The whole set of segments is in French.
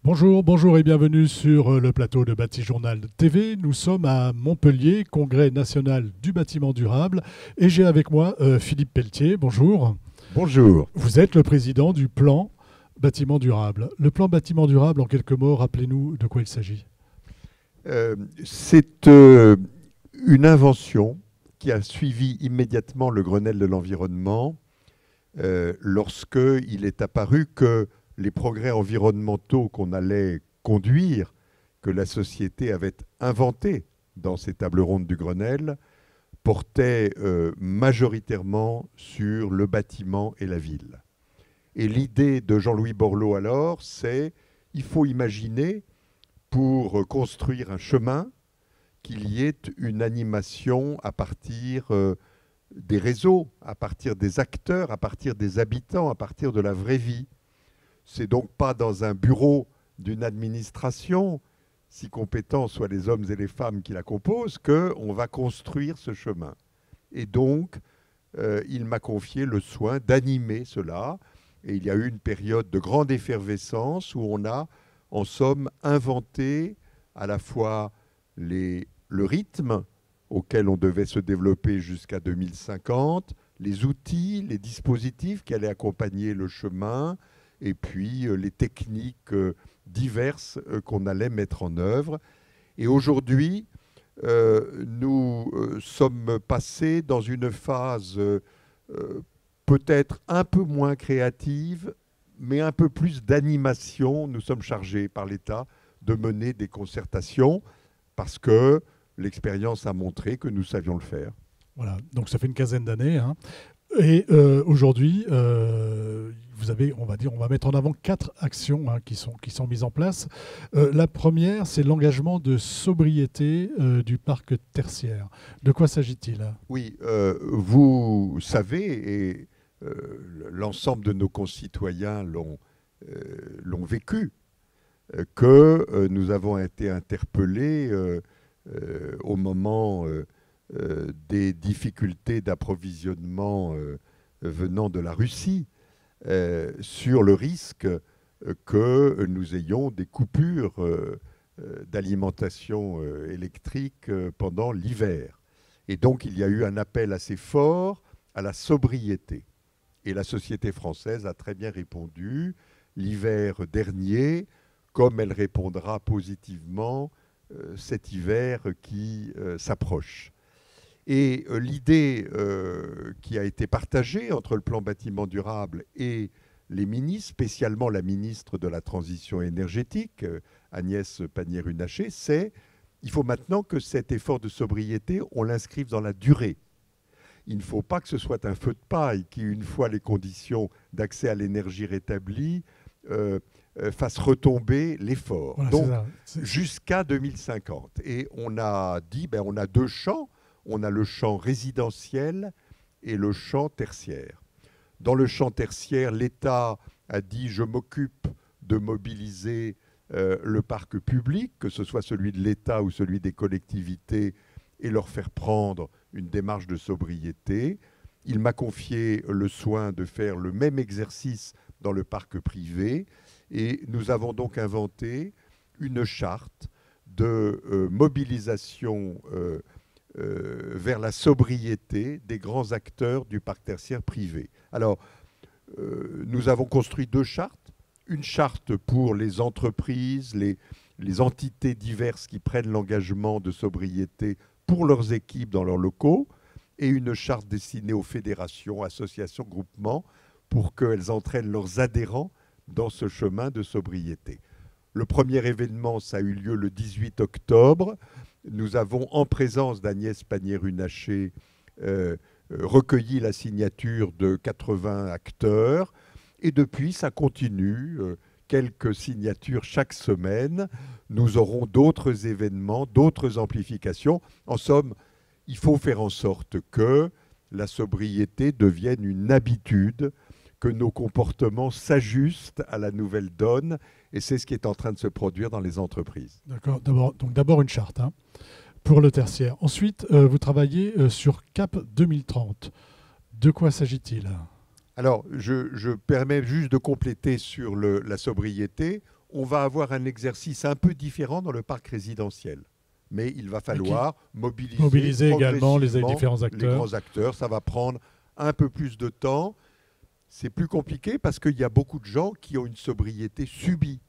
Bonjour et bienvenue sur le plateau de Batijournal TV. Nous sommes à Montpellier, Congrès national du bâtiment durable, et j'ai avec moi Philippe Pelletier. Bonjour. Bonjour. Vous êtes le président du plan bâtiment durable. Le plan bâtiment durable, en quelques mots, rappelez-nous de quoi il s'agit. C'est une invention qui a suivi immédiatement le Grenelle de l'environnement lorsqu'il est apparu que les progrès environnementaux qu'on allait conduire, que la société avait inventés dans ces tables rondes du Grenelle, portaient majoritairement sur le bâtiment et la ville. Et l'idée de Jean-Louis Borloo alors, c'est il faut imaginer pour construire un chemin qu'il y ait une animation à partir des réseaux, à partir des acteurs, à partir des habitants, à partir de la vraie vie. C'est donc pas dans un bureau d'une administration, si compétents soient les hommes et les femmes qui la composent, qu'on va construire ce chemin. Et donc, il m'a confié le soin d'animer cela. Et il y a eu une période de grande effervescence où on a, en somme, inventé à la fois le rythme auquel on devait se développer jusqu'à 2050, les outils, les dispositifs qui allaient accompagner le chemin, et puis les techniques diverses qu'on allait mettre en œuvre. Et aujourd'hui, nous sommes passés dans une phase peut-être un peu moins créative, mais un peu plus d'animation. Nous sommes chargés par l'État de mener des concertations parce que l'expérience a montré que nous savions le faire. Voilà, donc ça fait une quinzaine d'années. Et aujourd'hui, vous avez, on va mettre en avant 4 actions qui sont mises en place. La première, c'est l'engagement de sobriété du parc tertiaire. De quoi s'agit-il? Oui, vous savez, et l'ensemble de nos concitoyens l'ont vécu, que nous avons été interpellés au moment des difficultés d'approvisionnement venant de la Russie sur le risque que nous ayons des coupures d'alimentation électrique pendant l'hiver. Et donc il y a eu un appel assez fort à la sobriété. Et la société française a très bien répondu l'hiver dernier, comme elle répondra positivement cet hiver qui s'approche. Et l'idée qui a été partagée entre le plan bâtiment durable et les ministres, spécialement la ministre de la Transition énergétique, Agnès Pannier-Runacher, c'est il faut maintenant que cet effort de sobriété, on l'inscrive dans la durée. Il ne faut pas que ce soit un feu de paille qui, une fois les conditions d'accès à l'énergie rétablies, fasse retomber l'effort. Voilà, donc, jusqu'à 2050. Et on a dit, on a 2 champs. On a le champ résidentiel et le champ tertiaire. Dans le champ tertiaire, l'État a dit « je m'occupe de mobiliser le parc public, que ce soit celui de l'État ou celui des collectivités, et leur faire prendre une démarche de sobriété ». Il m'a confié le soin de faire le même exercice dans le parc privé, et nous avons donc inventé une charte de mobilisation vers la sobriété des grands acteurs du parc tertiaire privé. Alors, nous avons construit 2 chartes. Une charte pour les entreprises, les entités diverses qui prennent l'engagement de sobriété pour leurs équipes dans leurs locaux, et une charte destinée aux fédérations, associations, groupements, pour qu'elles entraînent leurs adhérents dans ce chemin de sobriété. Le premier événement, ça a eu lieu le 18 octobre. Nous avons, en présence d'Agnès Pannier-Runacher, recueilli la signature de 80 acteurs. Et depuis, ça continue. Quelques signatures chaque semaine. Nous aurons d'autres événements, d'autres amplifications. En somme, il faut faire en sorte que la sobriété devienne une habitude, que nos comportements s'ajustent à la nouvelle donne. Et c'est ce qui est en train de se produire dans les entreprises. D'accord. D'abord une charte pour le tertiaire. Ensuite, vous travaillez sur CAP 2030. De quoi s'agit-il? Alors, je permets juste de compléter sur la sobriété. on va avoir un exercice un peu différent dans le parc résidentiel. Mais il va falloir mobiliser également les différents les acteurs. grands acteurs. Ça va prendre un peu plus de temps. C'est plus compliqué parce qu'il y a beaucoup de gens qui ont une sobriété subie,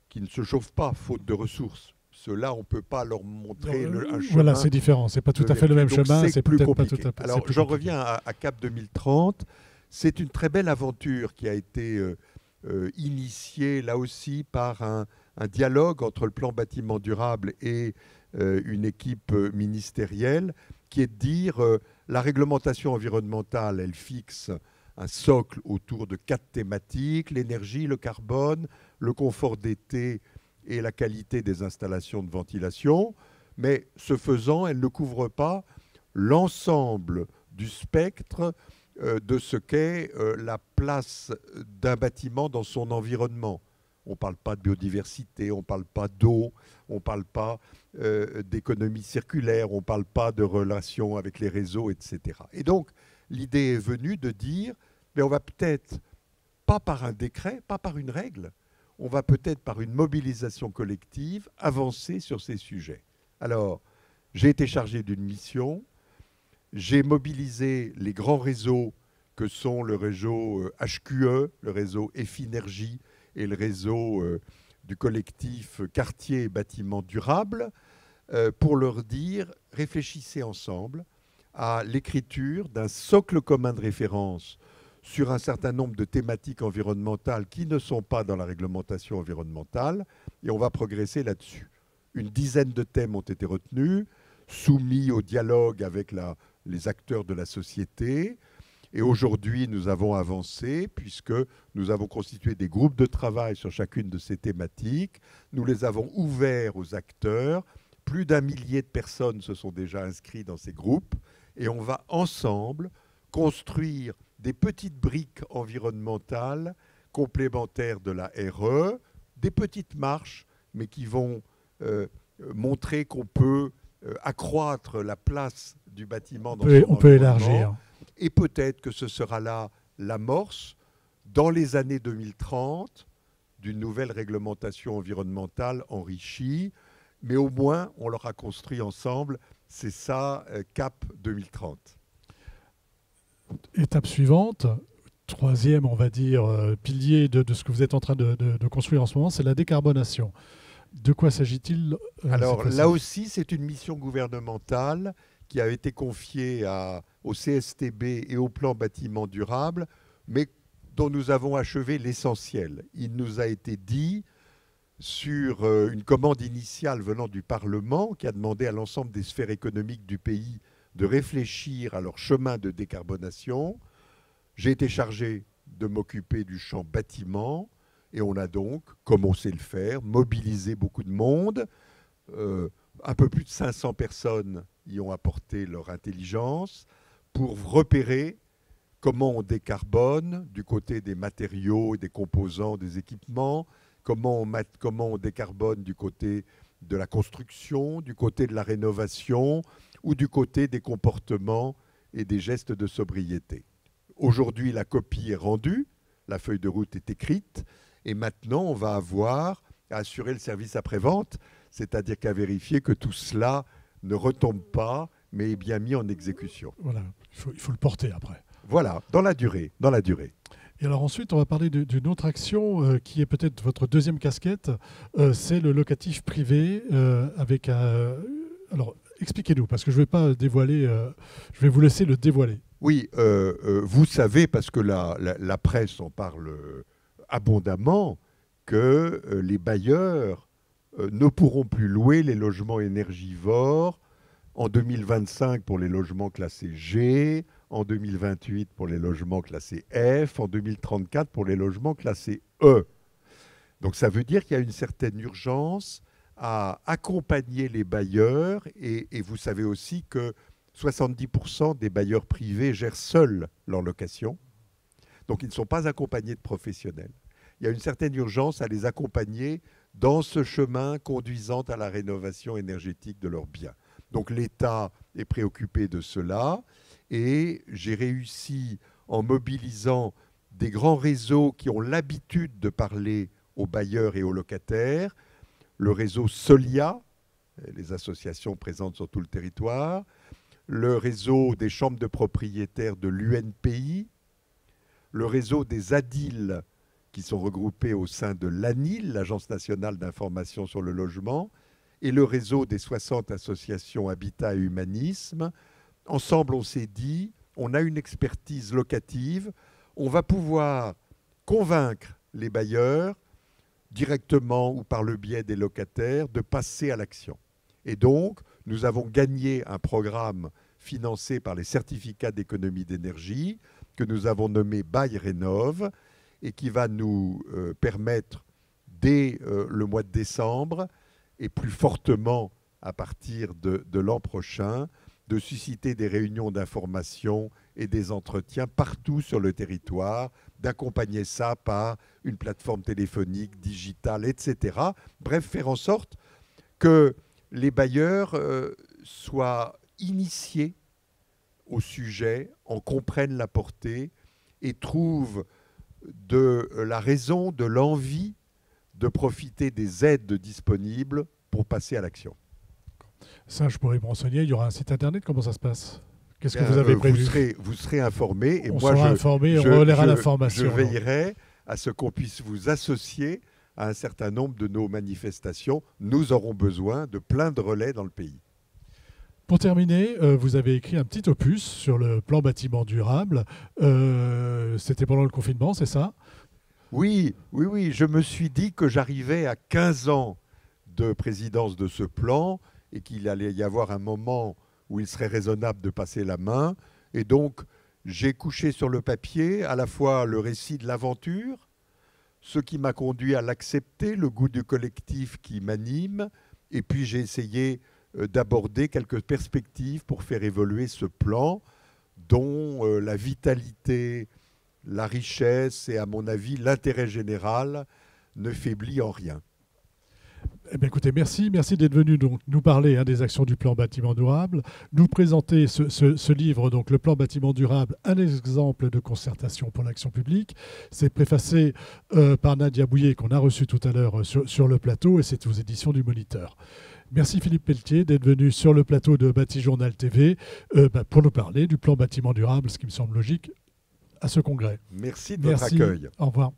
qui ne se chauffent pas faute de ressources. Ceux-là, on ne peut pas leur montrer un chemin. Voilà, c'est différent. C'est pas tout à fait le même chemin. C'est plus compliqué. Alors, j'en reviens à Cap 2030. C'est une très belle aventure qui a été initiée, là aussi, par un dialogue entre le plan bâtiment durable et une équipe ministérielle, qui est de dire la réglementation environnementale, elle fixe un socle autour de 4 thématiques: l'énergie, le carbone, le confort d'été et la qualité des installations de ventilation. Mais ce faisant, elle ne couvre pas l'ensemble du spectre de ce qu'est la place d'un bâtiment dans son environnement. On ne parle pas de biodiversité, on ne parle pas d'eau, on ne parle pas d'économie circulaire, on ne parle pas de relations avec les réseaux, etc. Et donc, l'idée est venue de dire, mais on va peut-être, pas par un décret, pas par une règle, on va peut-être par une mobilisation collective avancer sur ces sujets. Alors, j'ai été chargé d'une mission, j'ai mobilisé les grands réseaux que sont le réseau HQE, le réseau Effinergie et le réseau du collectif Quartier et Bâtiments Durables, pour leur dire, réfléchissez ensemble à l'écriture d'un socle commun de référence sur un certain nombre de thématiques environnementales qui ne sont pas dans la réglementation environnementale, et on va progresser là-dessus. Une dizaine de thèmes ont été retenus, soumis au dialogue avec les acteurs de la société. Et aujourd'hui, nous avons avancé puisque nous avons constitué des groupes de travail sur chacune de ces thématiques. Nous les avons ouverts aux acteurs. Plus d'1 millier de personnes se sont déjà inscrites dans ces groupes. Et on va ensemble construire des petites briques environnementales complémentaires de la RE, des petites marches, mais qui vont montrer qu'on peut accroître la place du bâtiment dans son environnement. On peut élargir. Et peut-être que ce sera là l'amorce, dans les années 2030, d'une nouvelle réglementation environnementale enrichie. Mais au moins, on l'aura construit ensemble. C'est ça, Cap 2030. Étape suivante, troisième, on va dire, pilier de ce que vous êtes en train de construire en ce moment, c'est la décarbonation. De quoi s'agit-il Alors là aussi, c'est une mission gouvernementale qui a été confiée au CSTB et au plan bâtiment durable, mais dont nous avons achevé l'essentiel. Il nous a été dit, sur une commande initiale venant du Parlement, qui a demandé à l'ensemble des sphères économiques du pays de réfléchir à leur chemin de décarbonation. J'ai été chargé de m'occuper du champ bâtiment, et on a donc, comme on sait le faire, mobilisé beaucoup de monde. Un peu plus de 500 personnes y ont apporté leur intelligence pour repérer comment on décarbone du côté des matériaux, des composants, des équipements, comment on décarbone du côté de la construction, du côté de la rénovation ou du côté des comportements et des gestes de sobriété. Aujourd'hui, la copie est rendue, la feuille de route est écrite, et maintenant, on va avoir à assurer le service après-vente, c'est-à-dire qu'à vérifier que tout cela ne retombe pas, mais est bien mis en exécution. Voilà, il faut le porter après. Voilà, dans la durée. Et alors ensuite, on va parler d'une autre action qui est peut-être votre deuxième casquette, c'est le locatif privé avec un... Alors, expliquez-nous, parce que je ne vais pas dévoiler, je vais vous laisser le dévoiler. Oui, vous savez, parce que la presse en parle abondamment, que les bailleurs ne pourront plus louer les logements énergivores en 2025 pour les logements classés G, en 2028 pour les logements classés F, en 2034 pour les logements classés E. Donc ça veut dire qu'il y a une certaine urgence à accompagner les bailleurs, et vous savez aussi que 70% des bailleurs privés gèrent seuls leur location, donc ils ne sont pas accompagnés de professionnels. Il y a une certaine urgence à les accompagner dans ce chemin conduisant à la rénovation énergétique de leurs biens. Donc l'État est préoccupé de cela, et j'ai réussi, en mobilisant des grands réseaux qui ont l'habitude de parler aux bailleurs et aux locataires, le réseau Solia, les associations présentes sur tout le territoire, le réseau des chambres de propriétaires de l'UNPI, le réseau des ADIL qui sont regroupés au sein de l'ANIL, l'Agence nationale d'information sur le logement, et le réseau des 60 associations Habitat et Humanisme. Ensemble, on s'est dit, on a une expertise locative, on va pouvoir convaincre les bailleurs, directement ou par le biais des locataires, de passer à l'action. Et donc, nous avons gagné un programme financé par les certificats d'économie d'énergie que nous avons nommé Bail Rénov' et qui va nous permettre, dès le mois de décembre, et plus fortement à partir de l'an prochain, de susciter des réunions d'information et des entretiens partout sur le territoire, d'accompagner ça par une plateforme téléphonique, digitale, etc. Bref, faire en sorte que les bailleurs soient initiés au sujet, en comprennent la portée et trouvent de la raison, de l'envie de profiter des aides disponibles pour passer à l'action. Ça, je pourrais me renseigner. Il y aura un site internet. Comment ça se passe? Qu'est-ce que vous avez prévu? Vous serez informés. Et on moi, sera informés, on relaiera l'information. Je veillerai à ce qu'on puisse vous associer à un certain nombre de nos manifestations. Nous aurons besoin de plein de relais dans le pays. Pour terminer, vous avez écrit un petit opus sur le plan bâtiment durable. C'était pendant le confinement, c'est ça? Oui. Je me suis dit que j'arrivais à 15 ans de présidence de ce plan et qu'il allait y avoir un moment où il serait raisonnable de passer la main. Et donc, j'ai couché sur le papier à la fois le récit de l'aventure, ce qui m'a conduit à l'accepter, le goût du collectif qui m'anime, et puis j'ai essayé d'aborder quelques perspectives pour faire évoluer ce plan dont la vitalité, la richesse et, à mon avis, l'intérêt général ne faiblit en rien. Eh bien, écoutez, merci d'être venu donc, nous parler des actions du plan bâtiment durable, nous présenter ce livre, donc le plan bâtiment durable, un exemple de concertation pour l'action publique. C'est préfacé par Nadia Bouillet qu'on a reçu tout à l'heure sur le plateau et c'est aux éditions du Moniteur. Merci Philippe Pelletier d'être venu sur le plateau de Bâti Journal TV pour nous parler du plan bâtiment durable, ce qui me semble logique à ce congrès. Merci de votre accueil. Au revoir.